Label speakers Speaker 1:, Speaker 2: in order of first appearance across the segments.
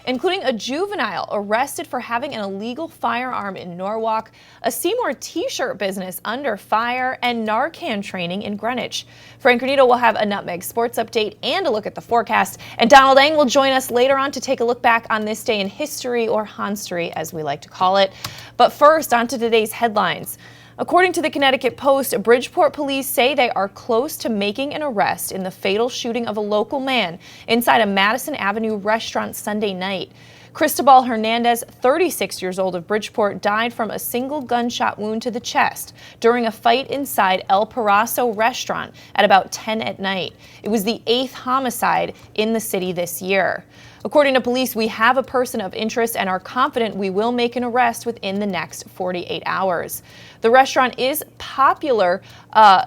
Speaker 1: including a juvenile arrested for having an illegal firearm in Norwalk, a Seymour t-shirt business under fire, and Narcan training in Greenwich. Frank Granito will have a Nutmeg sports update and a look at the forecast, and Donald Eng will join us later on to take a look back on this day in history, or Hanstory as we like to call it. But first, on to today's headlines. According to the Connecticut Post, Bridgeport police say they are close to making an arrest in the fatal shooting of a local man inside a Madison Avenue restaurant Sunday night. Cristobal Hernandez, 36 years old of Bridgeport, died from a single gunshot wound to the chest during a fight inside El Paraíso restaurant at about 10 at night. It was the 8th homicide in the city this year. According to police, we have a person of interest and are confident we will make an arrest within the next 48 hours. The restaurant is popular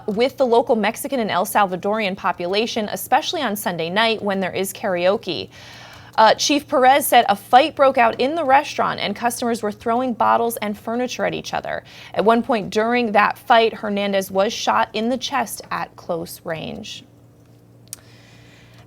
Speaker 1: with the local Mexican and El Salvadorian population, especially on Sunday night when there is karaoke. Chief Perez said a fight broke out in the restaurant and customers were throwing bottles and furniture at each other. At one point during that fight, Hernandez was shot in the chest at close range.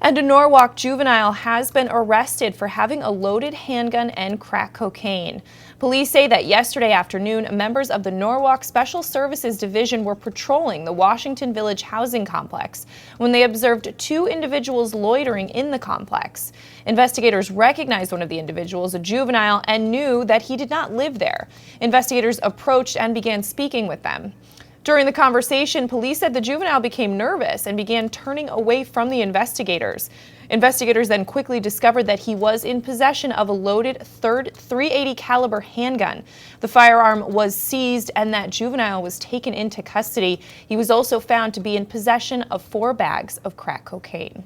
Speaker 1: And a Norwalk juvenile has been arrested for having a loaded handgun and crack cocaine. Police say that yesterday afternoon, members of the Norwalk Special Services Division were patrolling the Washington Village housing complex when they observed 2 individuals loitering in the complex. Investigators recognized one of the individuals, a juvenile, and knew that he did not live there. Investigators approached and began speaking with them. During the conversation, police said the juvenile became nervous and began turning away from the investigators. Investigators then quickly discovered that he was in possession of a loaded .380 caliber handgun. The firearm was seized and that juvenile was taken into custody. He was also found to be in possession of 4 bags of crack cocaine.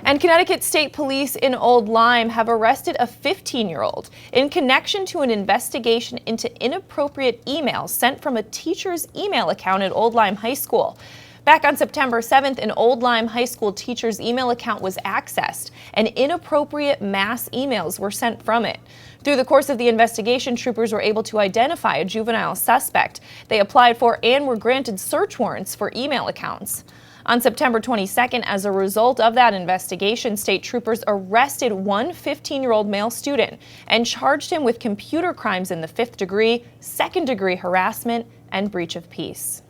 Speaker 1: And Connecticut State Police in Old Lyme have arrested a 15-year-old in connection to an investigation into inappropriate emails sent from a teacher's email account at Old Lyme High School. Back on September 7th, an Old Lyme High School teacher's email account was accessed, and inappropriate mass emails were sent from it. Through the course of the investigation, troopers were able to identify a juvenile suspect. They applied for and were granted search warrants for email accounts. On September 22nd, as a result of that investigation, state troopers arrested one 15-year-old male student and charged him with computer crimes in the 5th degree, 2nd-degree harassment, and breach of peace.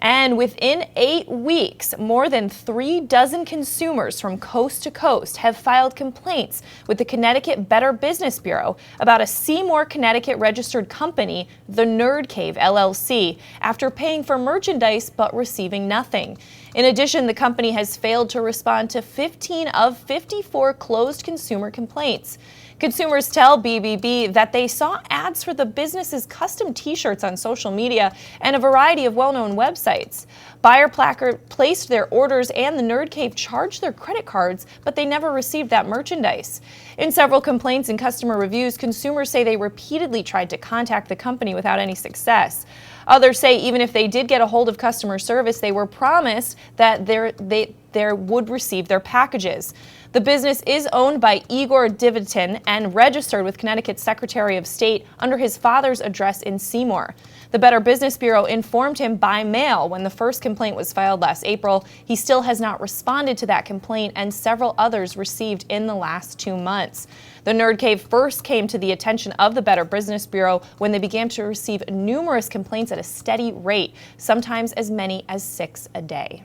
Speaker 1: And within 8 weeks, more than 36 consumers from coast to coast have filed complaints with the Connecticut Better Business Bureau about a Seymour, Connecticut registered company, the Nerd Cave LLC, after paying for merchandise but receiving nothing. In addition, the company has failed to respond to 15 of 54 closed consumer complaints. Consumers tell BBB that they saw ads for the business's custom t-shirts on social media and a variety of well-known websites. Buyer placard placed their orders and the Nerd Cave charged their credit cards, but they never received that merchandise. In several complaints and customer reviews, consumers say they repeatedly tried to contact the company without any success. Others say even if they did get a hold of customer service, they were promised that they would receive their packages. The business is owned by Igor Divitin and registered with Connecticut's Secretary of State under his father's address in Seymour. The Better Business Bureau informed him by mail when the first complaint was filed last April. He still has not responded to that complaint and several others received in the last 2 months. The Nerd Cave first came to the attention of the Better Business Bureau when they began to receive numerous complaints at a steady rate, sometimes as many as 6 a day.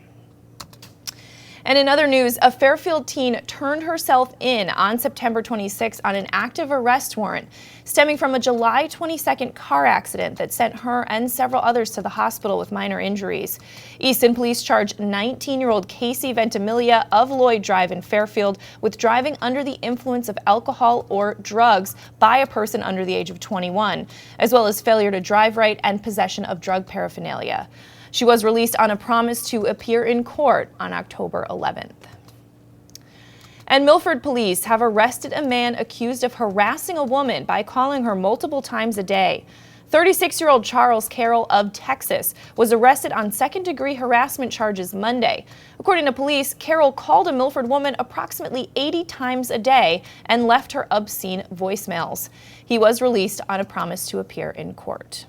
Speaker 1: And in other news, a Fairfield teen turned herself in on September 26 on an active arrest warrant stemming from a July 22nd car accident that sent her and several others to the hospital with minor injuries. Easton police charged 19-year-old Casey Ventimiglia of Lloyd Drive in Fairfield with driving under the influence of alcohol or drugs by a person under the age of 21, as well as failure to drive right and possession of drug paraphernalia. She was released on a promise to appear in court on October 11th. And Milford police have arrested a man accused of harassing a woman by calling her multiple times a day. 36-year-old Charles Carroll of Texas was arrested on 2nd-degree harassment charges Monday. According to police, Carroll called a Milford woman approximately 80 times a day and left her obscene voicemails. He was released on a promise to appear in court.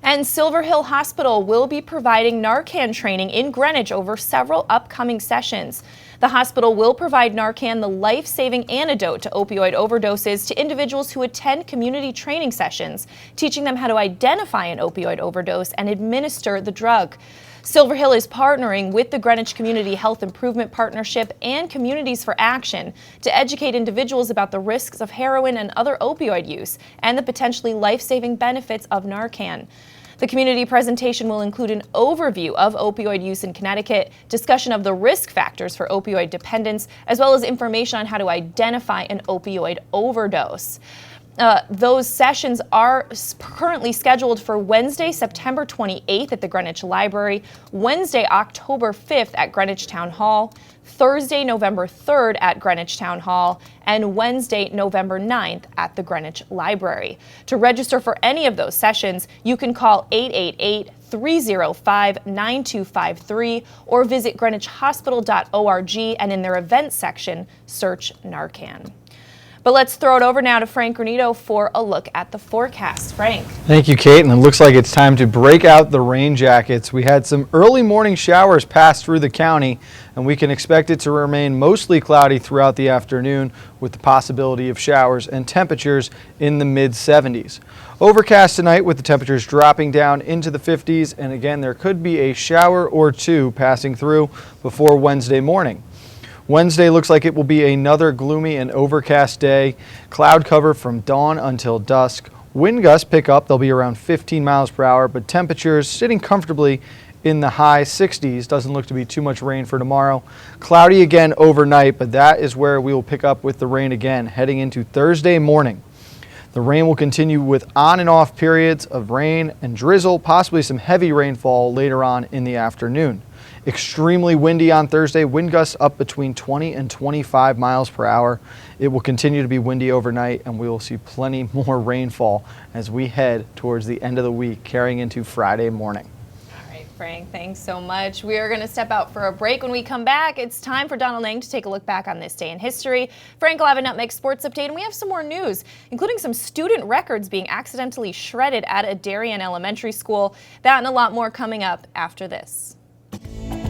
Speaker 1: And Silver Hill Hospital will be providing Narcan training in Greenwich over several upcoming sessions. The hospital will provide Narcan, the life-saving antidote to opioid overdoses, to individuals who attend community training sessions, teaching them how to identify an opioid overdose and administer the drug. Silver Hill is partnering with the Greenwich Community Health Improvement Partnership and Communities for Action to educate individuals about the risks of heroin and other opioid use and the potentially life-saving benefits of Narcan. The community presentation will include an overview of opioid use in Connecticut, discussion of the risk factors for opioid dependence, as well as information on how to identify an opioid overdose. Those sessions are currently scheduled for Wednesday, September 28th at the Greenwich Library, Wednesday, October 5th at Greenwich Town Hall, Thursday, November 3rd at Greenwich Town Hall, and Wednesday, November 9th at the Greenwich Library. To register for any of those sessions, you can call 888-305-9253 or visit greenwichhospital.org, and in their events section, search Narcan. But let's throw it over now to Frank Granito for a look at the forecast. Frank.
Speaker 2: Thank you, Kate. And it looks like it's time to break out the rain jackets. We had some early morning showers pass through the county, and we can expect it to remain mostly cloudy throughout the afternoon with the possibility of showers and temperatures in the mid-70s. Overcast tonight with the temperatures dropping down into the 50s, and again, there could be a shower or two passing through before Wednesday morning. Wednesday looks like it will be another gloomy and overcast day. Cloud cover from dawn until dusk. Wind gusts pick up. They'll be around 15 miles per hour, but temperatures sitting comfortably in the high 60s. Doesn't look to be too much rain for tomorrow. Cloudy again overnight, but that is where we will pick up with the rain again heading into Thursday morning. The rain will continue with on and off periods of rain and drizzle, possibly some heavy rainfall later on in the afternoon. Extremely windy on Thursday, wind gusts up between 20 and 25 miles per hour. It will continue to be windy overnight, and we will see plenty more rainfall as we head towards the end of the week, carrying into Friday morning.
Speaker 1: All right, Frank, thanks so much. We are going to step out for a break. When we come back, it's time for Donald Lang to take a look back on this day in history. Frank will have a Nutmeg sports update, and we have some more news, including some student records being accidentally shredded at a Darien elementary school. That and a lot more coming up after this.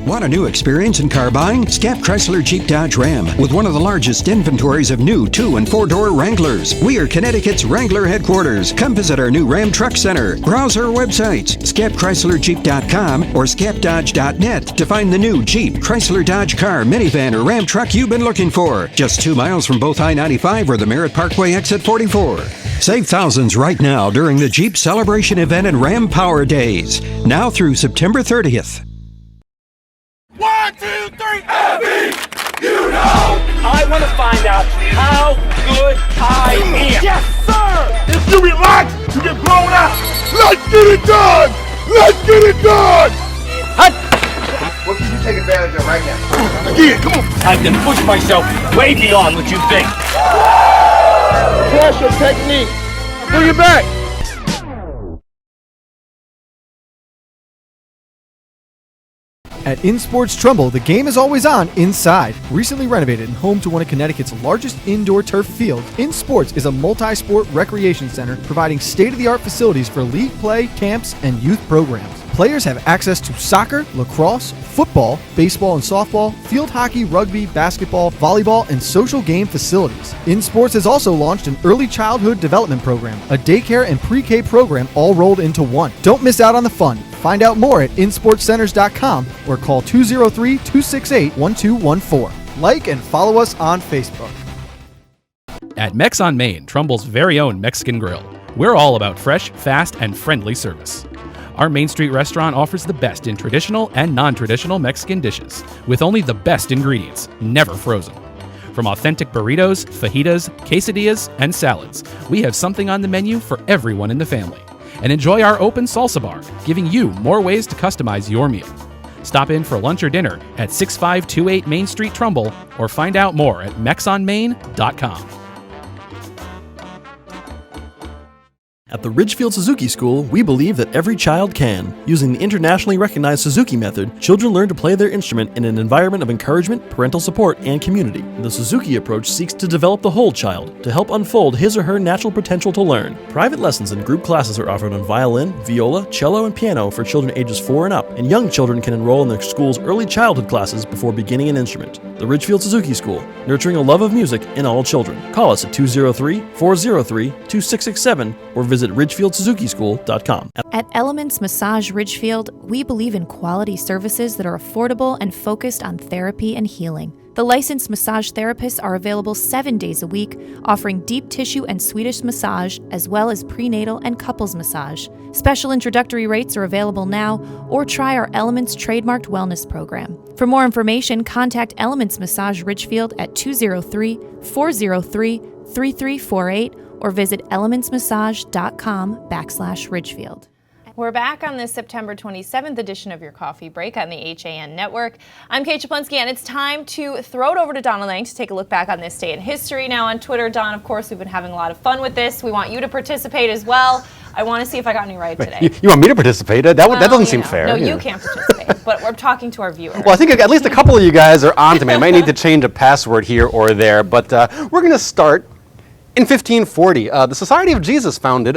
Speaker 3: Want a new experience in car buying? Scap Chrysler Jeep Dodge Ram with one of the largest inventories of new 2- and 4-door Wranglers. We are Connecticut's Wrangler headquarters. Come visit our new Ram Truck Center. Browse our websites, scapchryslerjeep.com or scapdodge.net to find the new Jeep, Chrysler Dodge car, minivan, or Ram truck you've been looking for. Just 2 miles from both I-95 or the Merritt Parkway exit 44. Save thousands right now during the Jeep Celebration event and Ram Power Days. Now through September 30th.
Speaker 4: 1, 2, 3, Abby! You know! I want to find out how good I am. Yes, sir! If you relax, you get blown out. Let's get it done! Let's get it done!
Speaker 5: What can you take advantage of right now?
Speaker 4: Again, come on! I can push myself way beyond what you think.
Speaker 5: Pressure technique. Bring it back.
Speaker 6: At In Sports Trumbull, the game is always on inside. Recently renovated and home to one of Connecticut's largest indoor turf fields, In Sports is a multi-sport recreation center providing state-of-the-art facilities for league play, camps, and youth programs. Players have access to soccer, lacrosse, football, baseball and softball, field hockey, rugby, basketball, volleyball, and social game facilities. In Sports has also launched an early childhood development program, a daycare and pre-K program all rolled into one. Don't miss out on the fun. Find out more at insportscenters.com or call 203-268-1214. Like and follow us on Facebook.
Speaker 7: At Mex on Main, Trumbull's very own Mexican grill, we're all about fresh, fast, and friendly service. Our Main Street restaurant offers the best in traditional and non-traditional Mexican dishes, with only the best ingredients, never frozen. From authentic burritos, fajitas, quesadillas, and salads, we have something on the menu for everyone in the family. And enjoy our open salsa bar, giving you more ways to customize your meal. Stop in for lunch or dinner at 6528 Main Street, Trumbull, or find out more at mexonmain.com.
Speaker 8: At the Ridgefield Suzuki School, we believe that every child can. Using the internationally recognized Suzuki method, children learn to play their instrument in an environment of encouragement, parental support, and community. The Suzuki approach seeks to develop the whole child, to help unfold his or her natural potential to learn. Private lessons and group classes are offered on violin, viola, cello, and piano for children ages 4 and up, and young children can enroll in their school's early childhood classes before beginning an instrument. The Ridgefield Suzuki School, nurturing a love of music in all children. Call us at 203-403-2667 or visit ridgefieldsuzukischool.com.
Speaker 9: At Elements Massage Ridgefield, we believe in quality services that are affordable and focused on therapy and healing. The licensed massage therapists are available 7 days a week, offering deep tissue and Swedish massage, as well as prenatal and couples massage. Special introductory rates are available now, or try our Elements trademarked wellness program. For more information, contact Elements Massage Ridgefield at 203-403-3348 or visit elementsmassage.com/Ridgefield.
Speaker 1: We're back on this September 27th edition of your Coffee Break on the HAN Network. I'm Kate Czaplinski, and it's time to throw it over to Donna Lang to take a look back on this day in history. Now on Twitter, Don, of course, we've been having a lot of fun with this. We want you to participate as well. I want to see if I got any right today.
Speaker 10: You want me to participate? That doesn't seem fair.
Speaker 1: No, you can't participate, but we're talking to our viewers.
Speaker 10: Well, I think at least a couple of you guys are on to me. I might need to change a password here or there, but we're going to start in 1540. The Society of Jesus, founded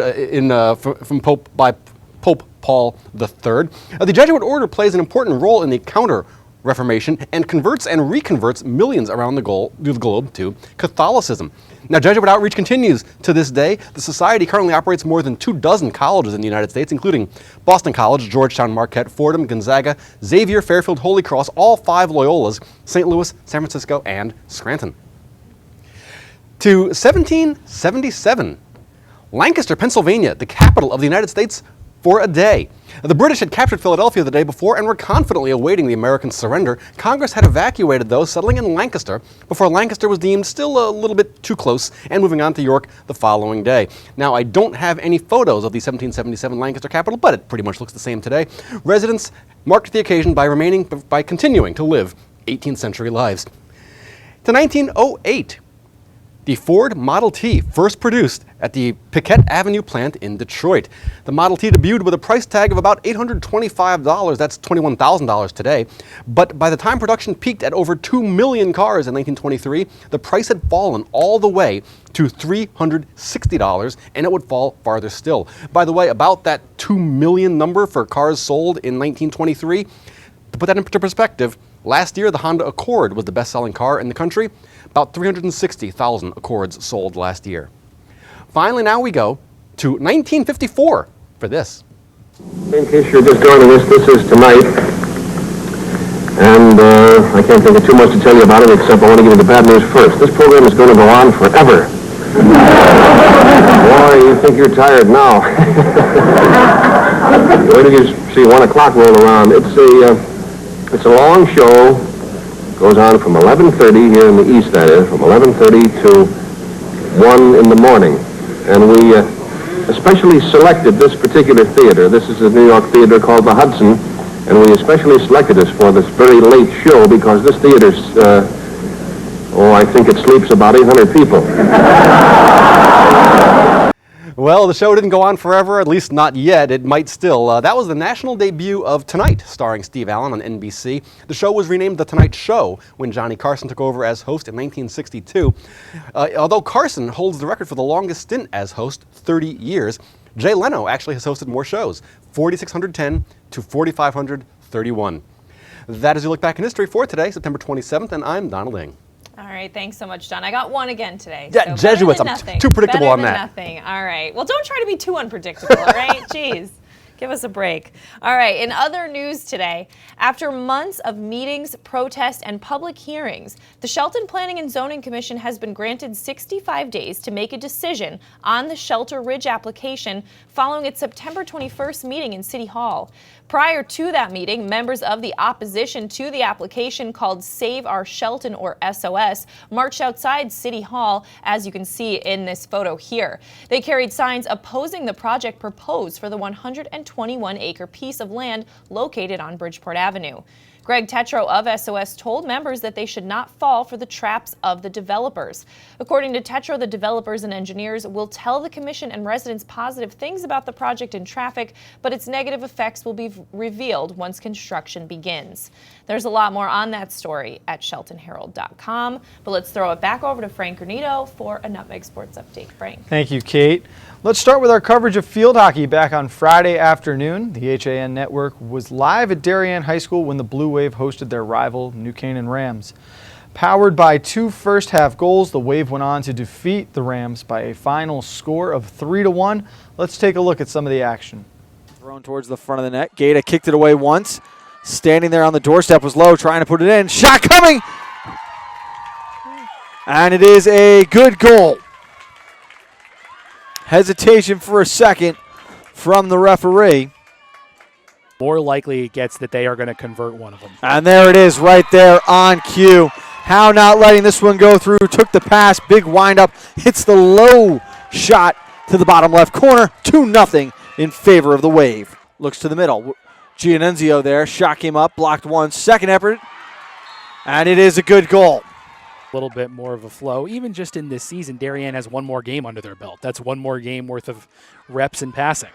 Speaker 10: by Pope Paul III. The Jesuit order plays an important role in the Counter-Reformation and converts and reconverts millions around the globe to Catholicism. Now, Jesuit outreach continues to this day. The Society currently operates more than 24 colleges in the United States, including Boston College, Georgetown, Marquette, Fordham, Gonzaga, Xavier, Fairfield, Holy Cross, all 5 Loyolas, St. Louis, San Francisco, and Scranton. To 1777, Lancaster, Pennsylvania, the capital of the United States, for a day. The British had captured Philadelphia the day before and were confidently awaiting the American surrender. Congress had evacuated those, settling in Lancaster before Lancaster was deemed still a little bit too close and moving on to York the following day. Now, I don't have any photos of the 1777 Lancaster capital, but it pretty much looks the same today. Residents marked the occasion by continuing to live 18th century lives. To 1908. The Ford Model T, first produced at the Piquette Avenue plant in Detroit. The Model T debuted with a price tag of about $825, that's $21,000 today. But by the time production peaked at over 2 million cars in 1923, the price had fallen all the way to $360, and it would fall farther still. By the way, about that 2 million number for cars sold in 1923, to put that into perspective, last year the Honda Accord was the best-selling car in the country. About 360,000 Accords sold last year. Finally, now we go to 1954 for this.
Speaker 11: In case you're just joining us, this is Tonight. And I can't think of too much to tell you about it, except I want to give you the bad news first. This program is going to go on forever. Boy, you think you're tired now. Wait till you see 1 o'clock roll around. It's a long show. Goes on from 11:30 here in the east, that is, from 11:30 to 1 in the morning. And we especially selected this particular theater. This is a New York theater called the Hudson, and we especially selected this for this very late show because this theater's, I think it sleeps about 800 people.
Speaker 10: Well, the show didn't go on forever, at least not yet. It might still. That was the national debut of Tonight, starring Steve Allen on NBC. The show was renamed The Tonight Show when Johnny Carson took over as host in 1962. Although Carson holds the record for the longest stint as host, 30 years, Jay Leno actually has hosted more shows, 4,610 to 4,531. That is your look back in history for today, September 27th, and I'm Donald Ng.
Speaker 1: All right, thanks so much, Don. I got one again today.
Speaker 10: Yeah,
Speaker 1: so
Speaker 10: Jesuits, I'm too predictable on that.
Speaker 1: Nothing. All right. Well, don't try to be too unpredictable, all right? Jeez. Give us a break. All right, in other news today, after months of meetings, protests, and public hearings, the Shelton Planning and Zoning Commission has been granted 65 days to make a decision on the Shelter Ridge application following its September 21st meeting in City Hall. Prior to that meeting, members of the opposition to the application called Save Our Shelton, or SOS, marched outside City Hall, as you can see in this photo here. They carried signs opposing the project proposed for the 121-acre piece of land located on Bridgeport Avenue. Greg Tetro of SOS told members that they should not fall for the traps of the developers. According to Tetro, the developers and engineers will tell the commission and residents positive things about the project and traffic, but its negative effects will be revealed once construction begins. There's a lot more on that story at sheltonherald.com, but let's throw it back over to Frank Granito for a Nutmeg Sports Update. Frank.
Speaker 2: Thank you, Kate. Let's start with our coverage of field hockey back on Friday afternoon. The HAN network was live at Darien High School when the Blue Wave hosted their rival New Canaan Rams. Powered by 2 first-half goals, the Wave went on to defeat the Rams by a final score of 3-1. Let's take a look at some of the action.
Speaker 12: Thrown towards the front of the net. Gata kicked it away once. Standing there on the doorstep was Lowe trying to put it in. Shot coming! And it is a good goal. Hesitation for a second from the referee.
Speaker 13: More likely it gets that they are going to convert one of them.
Speaker 12: And there it is right there on cue. Howe not letting this one go through. Took the pass. Big windup. Hits the low shot to the bottom left corner. 2-0 in favor of the Wave. Looks to the middle. Giannunzio there. Shot came up. Blocked one. Second effort. And it is a good goal.
Speaker 13: A little bit more of a flow. Even just in this season, Darien has one more game under their belt. That's one more game worth of reps and passing.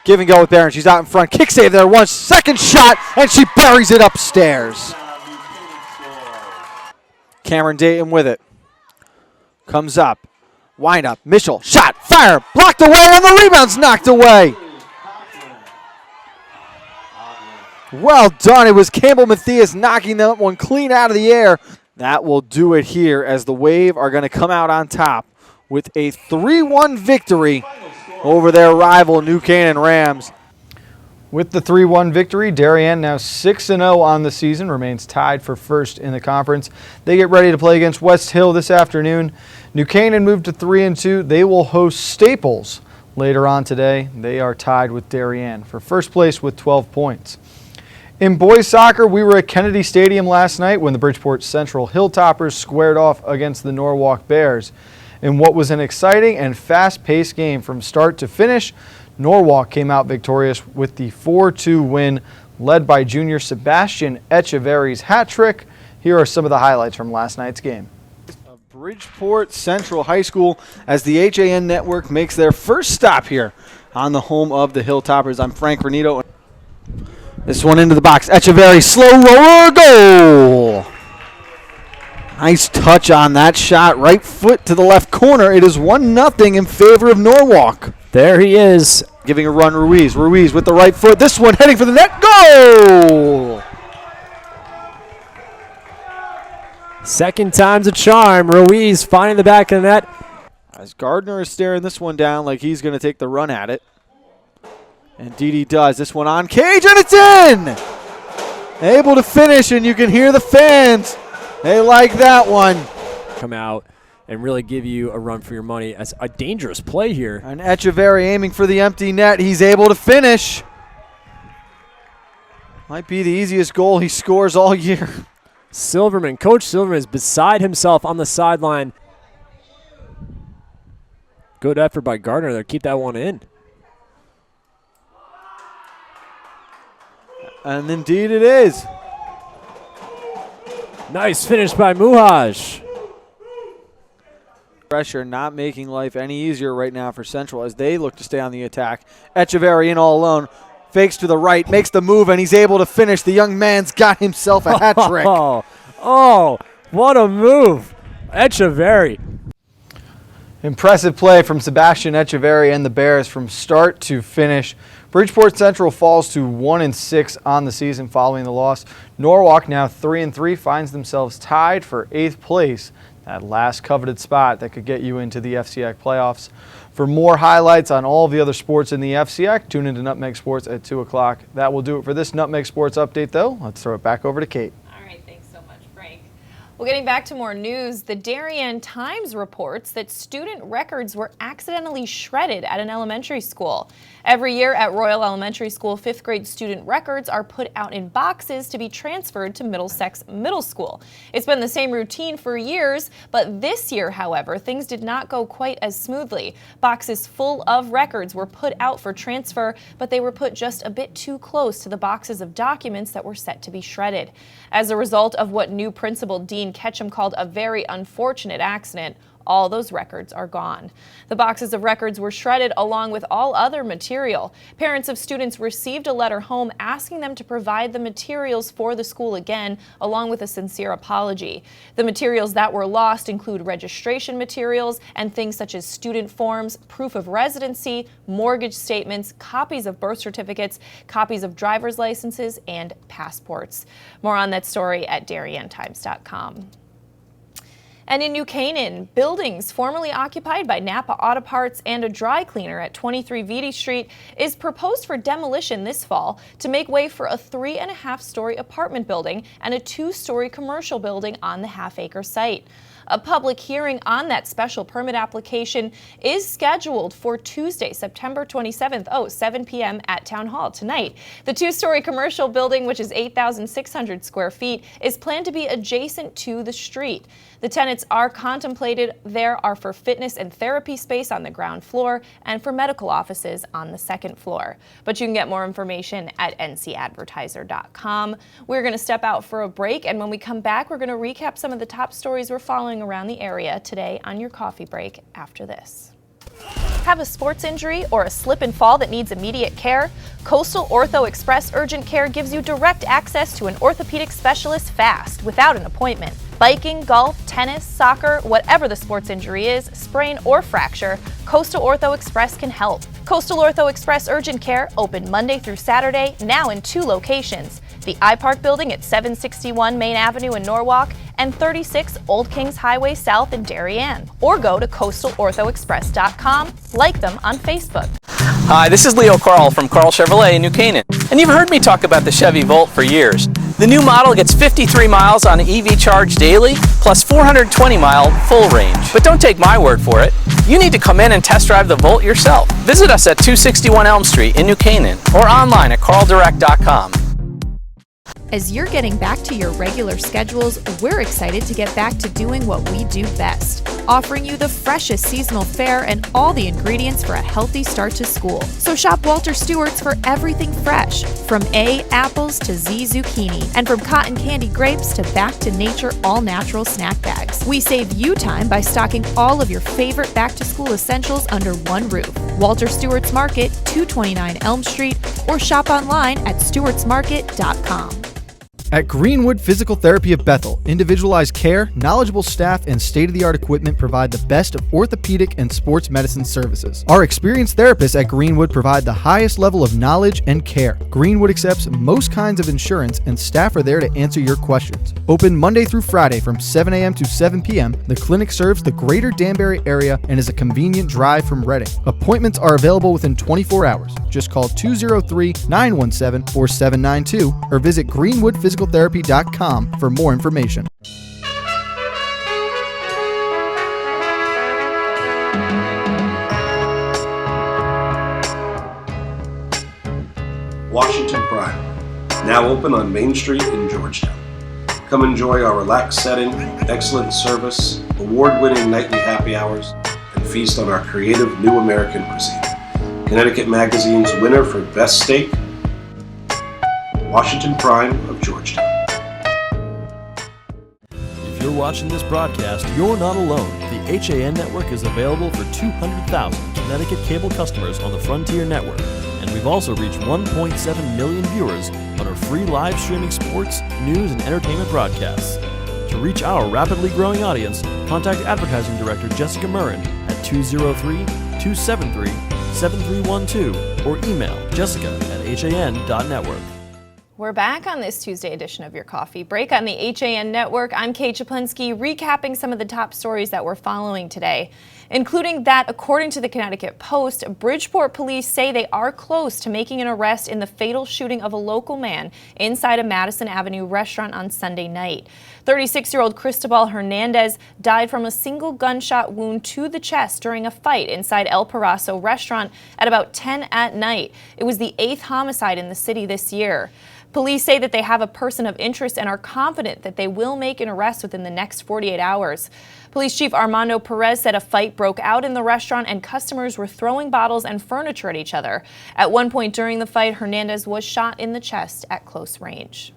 Speaker 12: Give and go with Barron. She's out in front. Kick save there once. Second shot, and she buries it upstairs. Cameron Dayton with it. Comes up. Wind up. Mitchell. Shot. Fire. Blocked away, and the rebound's knocked away. Well done. It was Campbell Mathias knocking that one clean out of the air. That will do it here as the Wave are going to come out on top with a 3-1 victory over their rival New Canaan Rams.
Speaker 2: With the 3-1 victory, Darien now 6-0 on the season, remains tied for first in the conference. They get ready to play against West Hill this afternoon. New Canaan moved to 3-2. They will host Staples later on today. They are tied with Darien for first place with 12 points. In boys soccer, we were at Kennedy Stadium last night when the Bridgeport Central Hilltoppers squared off against the Norwalk Bears. In what was an exciting and fast-paced game from start to finish, Norwalk came out victorious with the 4-2 win, led by junior Sebastian Echeverry's hat trick. Here are some of the highlights from last night's game.
Speaker 12: Bridgeport Central High School as the HAN network makes their first stop here on the home of the Hilltoppers. I'm Frank Granito. This one into the box. Echeverry, slow roller, goal. Nice touch on that shot. Right foot to the left corner. It is 1-0 in favor of Norwalk.
Speaker 14: There he is.
Speaker 12: Giving a run, Ruiz. Ruiz with the right foot. This one heading for the net. Goal!
Speaker 14: Second time's a charm. Ruiz finding the back of the net.
Speaker 12: As Gardner is staring this one down like he's going to take the run at it. Indeed he does. This one on cage, and it's in! Able to finish, and you can hear the fans. They like that one.
Speaker 14: Come out and really give you a run for your money. That's a dangerous play here.
Speaker 12: And Echeverry aiming for the empty net. He's able to finish. Might be the easiest goal he scores all year.
Speaker 14: Silverman, Coach Silverman is beside himself on the sideline. Good effort by Gardner there. Keep that one in.
Speaker 12: And indeed it is.
Speaker 14: Nice finish by Muhaj.
Speaker 12: Pressure not making life any easier right now for Central as they look to stay on the attack. Echeverry in all alone. Fakes to the right, makes the move, and he's able to finish. The young man's got himself a hat trick.
Speaker 14: Oh, what a move. Echeverry.
Speaker 2: Impressive play from Sebastian Echeverry and the Bears from start to finish. Bridgeport Central falls to 1-6 on the season following the loss. Norwalk, now 3-3, finds themselves tied for 8th place, that last coveted spot that could get you into the FCIAC playoffs. For more highlights on all of the other sports in the FCIAC, tune into Nutmeg Sports at 2 o'clock. That will do it for this Nutmeg Sports update, though. Let's throw it back over to Kate.
Speaker 1: All right, thanks so much, Frank. Well, getting back to more news, the Darien Times reports that student records were accidentally shredded at an elementary school. Every year at Royal Elementary School, 5th grade student records are put out in boxes to be transferred to Middlesex Middle School. It's been the same routine for years, but this year, however, things did not go quite as smoothly. Boxes full of records were put out for transfer, but they were put just a bit too close to the boxes of documents that were set to be shredded. As a result of what new principal Dean Ketchum called a very unfortunate accident, all those records are gone. The boxes of records were shredded along with all other material. Parents of students received a letter home asking them to provide the materials for the school again, along with a sincere apology. The materials that were lost include registration materials and things such as student forms, proof of residency, mortgage statements, copies of birth certificates, copies of driver's licenses, and passports. More on that story at DarienTimes.com. And in New Canaan, buildings formerly occupied by Napa Auto Parts and a dry cleaner at 23 Vitti Street is proposed for demolition this fall to make way for a 3.5-story apartment building and a 2-story commercial building on the half-acre site. A public hearing on that special permit application is scheduled for Tuesday, September 27th, 7 p.m. at Town Hall tonight. The 2-story commercial building, which is 8,600 square feet, is planned to be adjacent to the street. The tenants are contemplated there are for fitness and therapy space on the ground floor and for medical offices on the second floor. But you can get more information at ncadvertiser.com. We're going to step out for a break, and when we come back, we're going to recap some of the top stories we're following around the area today on your coffee break after this. Have a sports injury or a slip and fall that needs immediate care? Coastal Ortho Express Urgent Care gives you direct access to an orthopedic specialist fast, without an appointment. Biking, golf, tennis, soccer, whatever the sports injury is, sprain or fracture, Coastal Ortho Express can help. Coastal Ortho Express Urgent Care, open Monday through Saturday, now in 2 locations. The iPark building at 761 Main Avenue in Norwalk and 36 Old Kings Highway South in Darien. Or go to coastalorthoexpress.com, like them on Facebook.
Speaker 15: Hi, this is Leo Carl from Carl Chevrolet in New Canaan. And you've heard me talk about the Chevy Volt for years. The new model gets 53 miles on EV charge daily, plus 420-mile full range. But don't take my word for it. You need to come in and test drive the Volt yourself. Visit us at 261 Elm Street in New Canaan or online at carldirect.com.
Speaker 9: As you're getting back to your regular schedules, we're excited to get back to doing what we do best, offering you the freshest seasonal fare and all the ingredients for a healthy start to school. So shop Walter Stewart's for everything fresh, from A, apples to Z, zucchini, and from cotton candy grapes to back to nature all-natural snack bags. We save you time by stocking all of your favorite back-to-school essentials under one roof. Walter Stewart's Market, 229 Elm Street, or shop online at stewartsmarket.com.
Speaker 6: At Greenwood Physical Therapy of Bethel, individualized care, knowledgeable staff, and state-of-the-art equipment provide the best of orthopedic and sports medicine services. Our experienced therapists at Greenwood provide the highest level of knowledge and care. Greenwood accepts most kinds of insurance, and staff are there to answer your questions. Open Monday through Friday from 7 a.m. to 7 p.m., the clinic serves the greater Danbury area and is a convenient drive from Reading. Appointments are available within 24 hours. Just call 203-917-4792 or visit greenwoodphysicaltherapy.com for more information.
Speaker 16: Washington Prime, now open on Main Street in Georgetown. Come enjoy our relaxed setting, excellent service, award-winning nightly happy hours, and feast on our creative new American cuisine. Connecticut Magazine's winner for Best Steak, Washington Prime of Georgetown.
Speaker 8: If you're watching this broadcast, you're not alone. The HAN network is available for 200,000 Connecticut cable customers on the Frontier Network, and we've also reached 1.7 million viewers on our free live streaming sports, news, and entertainment broadcasts. To reach our rapidly growing audience, contact Advertising Director Jessica Murrin at 203-273-7312 or email jessica@han.network.
Speaker 1: We're back on this Tuesday edition of Your Coffee Break on the HAN Network. I'm Kate Czaplinski, recapping some of the top stories that we're following today, including that, according to the Connecticut Post, Bridgeport police say they are close to making an arrest in the fatal shooting of a local man inside a Madison Avenue restaurant on Sunday night. 36-year-old Cristobal Hernandez died from a single gunshot wound to the chest during a fight inside El Paraíso restaurant at about 10 at night. It was the 8th homicide in the city this year. Police say that they have a person of interest and are confident that they will make an arrest within the next 48 hours. Police Chief Armando Perez said a fight broke out in the restaurant and customers were throwing bottles and furniture at each other. At one point during the fight, Hernandez was shot in the chest at close range.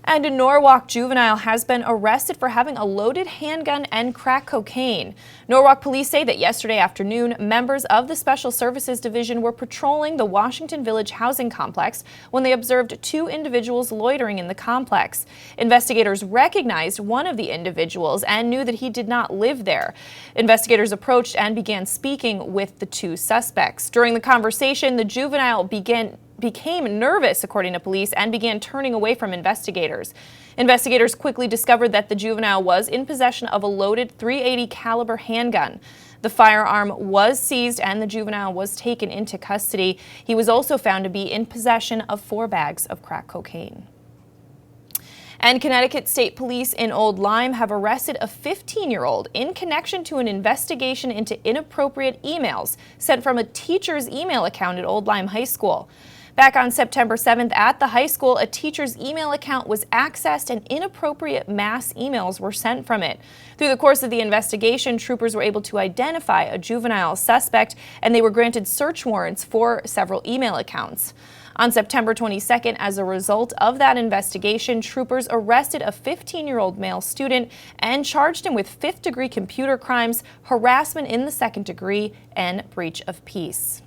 Speaker 1: And a Norwalk juvenile has been arrested for having a loaded handgun and crack cocaine. Norwalk police say that yesterday afternoon, members of the Special Services Division were patrolling the Washington Village housing complex when they observed 2 individuals loitering in the complex. Investigators recognized one of the individuals and knew that he did not live there. Investigators approached and began speaking with the 2 suspects. During the conversation, the juvenile became nervous, according to police, and began turning away from investigators. Investigators quickly discovered that the juvenile was in possession of a loaded .380 caliber handgun. The firearm was seized and the juvenile was taken into custody. He was also found to be in possession of 4 bags of crack cocaine. And Connecticut State Police in Old Lyme have arrested a 15-year-old in connection to an investigation into inappropriate emails sent from a teacher's email account at Old Lyme High School. Back on September 7th at the high school, a teacher's email account was accessed and inappropriate mass emails were sent from it. Through the course of the investigation, troopers were able to identify a juvenile suspect and they were granted search warrants for several email accounts. On September 22nd, as a result of that investigation, troopers arrested a 15-year-old male student and charged him with 5th-degree computer crimes, harassment in the 2nd degree, and breach of peace.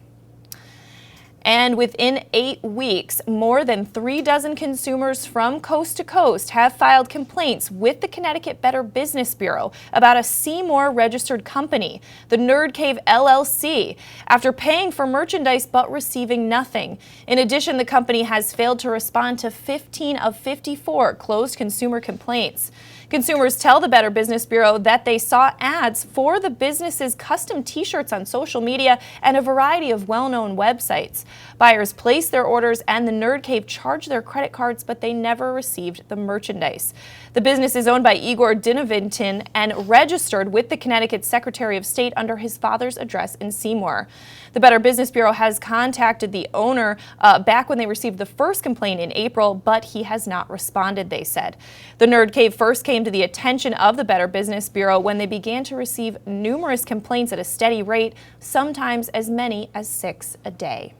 Speaker 1: And within 8 weeks, more than 36 consumers from coast to coast have filed complaints with the Connecticut Better Business Bureau about a Seymour registered company, the Nerd Cave LLC, after paying for merchandise but receiving nothing. In addition, the company has failed to respond to 15 of 54 closed consumer complaints. Consumers tell the Better Business Bureau that they saw ads for the business's custom t-shirts on social media and a variety of well-known websites. Buyers placed their orders and the Nerd Cave charged their credit cards, but they never received the merchandise. The business is owned by Igor Dinovintin and registered with the Connecticut Secretary of State under his father's address in Seymour. The Better Business Bureau has contacted the owner back when they received the first complaint in April, but he has not responded, they said. The Nerd Cave first came to the attention of the Better Business Bureau when they began to receive numerous complaints at a steady rate, sometimes as many as 6 a day.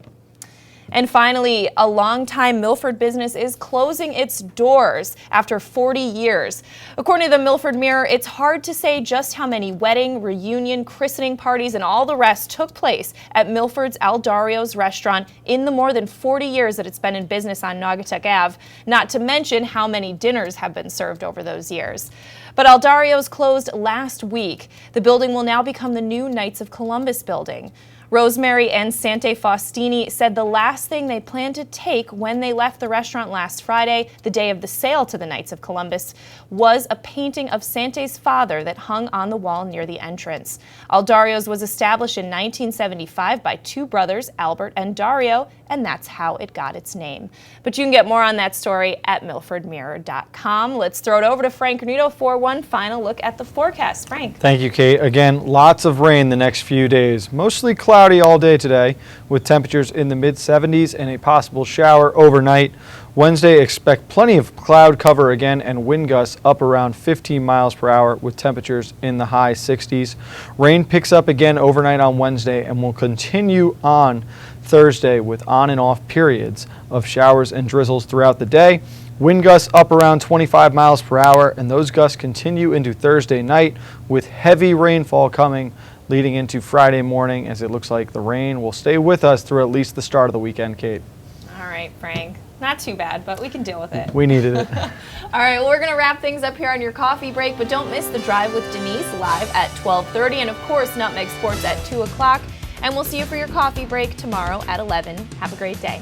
Speaker 1: And finally, a longtime Milford business is closing its doors after 40 years. According to the Milford Mirror, it's hard to say just how many wedding, reunion, christening parties, and all the rest took place at Milford's Aldario's restaurant in the more than 40 years that it's been in business on Naugatuck Ave, not to mention how many dinners have been served over those years. But Aldario's closed last week. The building will now become the new Knights of Columbus building. Rosemary and Sante Faustini said the last thing they planned to take when they left the restaurant last Friday, the day of the sale to the Knights of Columbus, was a painting of Sante's father that hung on the wall near the entrance. Aldario's was established in 1975 by 2 brothers, Albert and Dario, and that's how it got its name. But you can get more on that story at milfordmirror.com. Let's throw it over to Frank Granito for one final look at the forecast. Frank.
Speaker 2: Thank you, Kate. Again, lots of rain the next few days. Mostly cloudy all day today with temperatures in the mid-70s and a possible shower overnight. Wednesday, expect plenty of cloud cover again and wind gusts up around 15 miles per hour with temperatures in the high 60s. Rain picks up again overnight on Wednesday and will continue on Thursday with on and off periods of showers and drizzles throughout the day. Wind gusts up around 25 miles per hour, and those gusts continue into Thursday night with heavy rainfall coming leading into Friday morning, as it looks like the rain will stay with us through at least the start of the weekend, Kate.
Speaker 1: All right, Frank. Not too bad, but we can deal with it.
Speaker 2: We needed it.
Speaker 1: All right, well, we're going to wrap things up here on your coffee break, but don't miss The Drive with Denise live at 12:30, and of course, Nutmeg Sports at 2 o'clock. And we'll see you for your coffee break tomorrow at 11. Have a great day.